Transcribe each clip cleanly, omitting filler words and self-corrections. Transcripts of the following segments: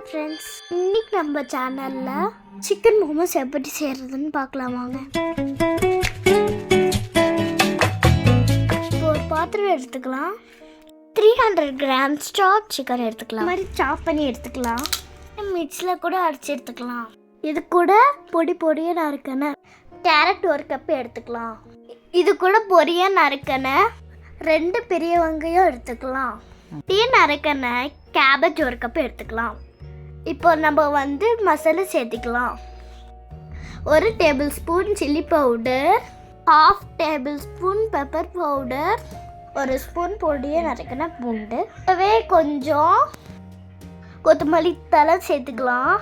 Friends, இன்னைக்கு நம்ம சேனலில் சிக்கன் மோமோஸ் எப்படி செய்கிறதுன்னு பார்க்கலாம் வாங்க. இப்போ ஒரு பாத்திரம் எடுத்துக்கலாம். 300 கிராம்ஸ் சாப் சிக்கன் எடுத்துக்கலாம். மாதிரி சாப் பண்ணி எடுத்துக்கலாம். மிக்ஸில் கூட அரைச்சி எடுத்துக்கலாம். இது கூட பொடியாக நறுக்கின கேரட் 1 கப் எடுத்துக்கலாம். இது கூட பொடியாக நறுக்கின 2 பெரிய வெங்காயம் எடுத்துக்கலாம். நறுக்கின கேபேஜ் 1 கப் எடுத்துக்கலாம். இப்போ நம்ம மசாலா சேர்த்துக்கலாம். 1 table spoon chilli powder, 1/2 table spoon pepper powder, 1 spoon பொடியாக நறுக்கின பூண்டு, கொஞ்சம் கொத்தமல்லி தழை சேர்த்துக்கலாம்.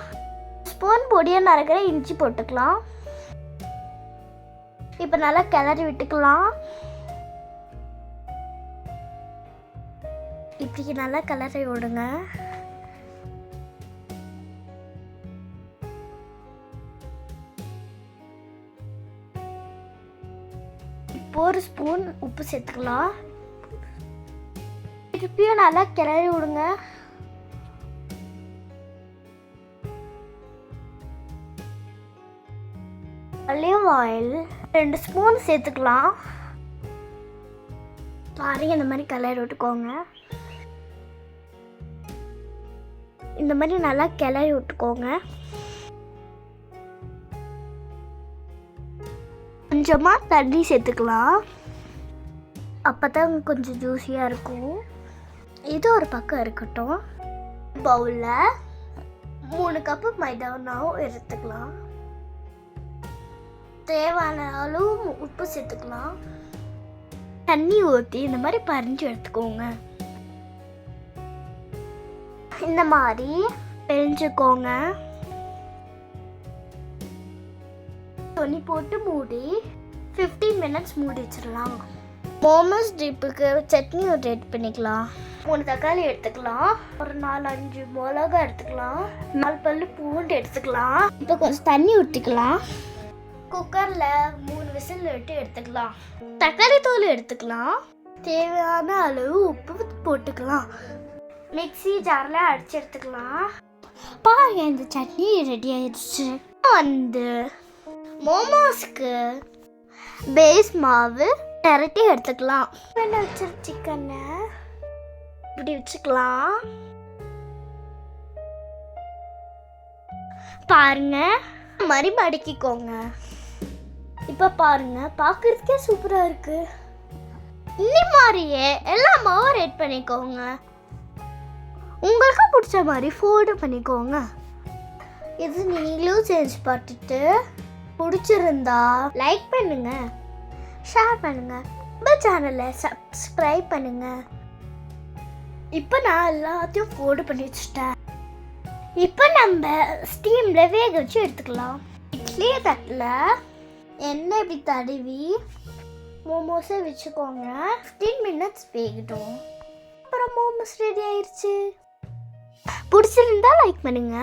ஸ்பூன் பொடியாக நறுக்கிற இஞ்சி போட்டுக்கலாம். இப்போ நல்லா கிளறி விட்டுக்கலாம். இப்படி நல்லா கிளறி விடுங்க. இப்போ 1 ஸ்பூன் உப்பு சேர்த்துக்கலாம். திருப்பியும் நல்லா கிளறி விடுங்க. ஆலிவ் ஆயில் 2 ஸ்பூன் சேர்த்துக்கலாம். பாருங்க, இந்த மாதிரி கிளறி விட்டுக்கோங்க. இந்த மாதிரி நல்லா கிளறி விட்டுக்கோங்க. கொஞ்சமாக தண்ணி சேர்த்துக்கலாம். அப்போ தான் கொஞ்சம் ஜூஸியாக இருக்கும். இது ஒரு பக்கம் இருக்கட்டும். பவுலில் 3 கப்பு மைதா மாவு எடுத்துக்கலாம். தேவையான அளவு உப்பு சேர்த்துக்கலாம். தண்ணி ஊற்றி இந்த மாதிரி பறிஞ்சு எடுத்துக்கோங்க. இந்த மாதிரி பிழிஞ்சுக்கோங்க. துணி போட்டு மூடி 15 மினிட்ஸ் மூடி வச்சிடலாம். மோமோஸ் டிப்புக்கு சட்னி ரெடி பண்ணிக்கலாம். 3 தக்காளி எடுத்துக்கலாம். ஒரு 4-5 மிளகா எடுத்துக்கலாம். 4 பல்லு பூண்டு எடுத்துக்கலாம். இப்போ கொஞ்சம் தண்ணி ஊற்றிக்கலாம். குக்கரில் 3 விசில் விட்டு எடுத்துக்கலாம். தக்காளி தூள் எடுத்துக்கலாம். தேவையான அளவு உப்பு போட்டுக்கலாம். மிக்ஸி ஜாரில் அடிச்சு எடுத்துக்கலாம். பாருங்க, இந்த சட்னி ரெடி ஆயிடுச்சு. மோமோஸ்க்கு பேஸ் மாவு திரட்டி எடுத்துக்கலாம். வச்சிரு சிக்கனை இப்படி வச்சுக்கலாம். பாருங்க, மாதிரி மடக்கிக்கோங்க. இப்போ பாருங்க, பார்க்கறதுக்கே சூப்பராக இருக்கு. இந்த மாதிரியே எல்லா மாவும் ரெடி பண்ணிக்கோங்க. உங்களுக்கு பிடிச்ச மாதிரி ஃபோல்டு பண்ணிக்கோங்க. இது நீங்களும் செஞ்சு பார்த்துட்டு பிடிச்சிருந்தா லைக் பண்ணுங்க, ஷேர் பண்ணுங்க, நம்ம சேனலை சப்ஸ்கிரைப் பண்ணுங்க. இப்போ நான் எல்லாத்தையும் ஃபோல்டு பண்ணி வச்சுட்டேன். இப்போ நம்ம ஸ்டீமில் வேக வச்சு எடுத்துக்கலாம். இட்லி தட்டில் எண்ணெய் இப்படி தடவி மோமோஸை வச்சுக்கோங்க. 15 மினிட்ஸ் வேகட்டும். அப்புறம் மோமோஸ் ரெடி ஆயிடுச்சு. பிடிச்சிருந்தா லைக் பண்ணுங்க.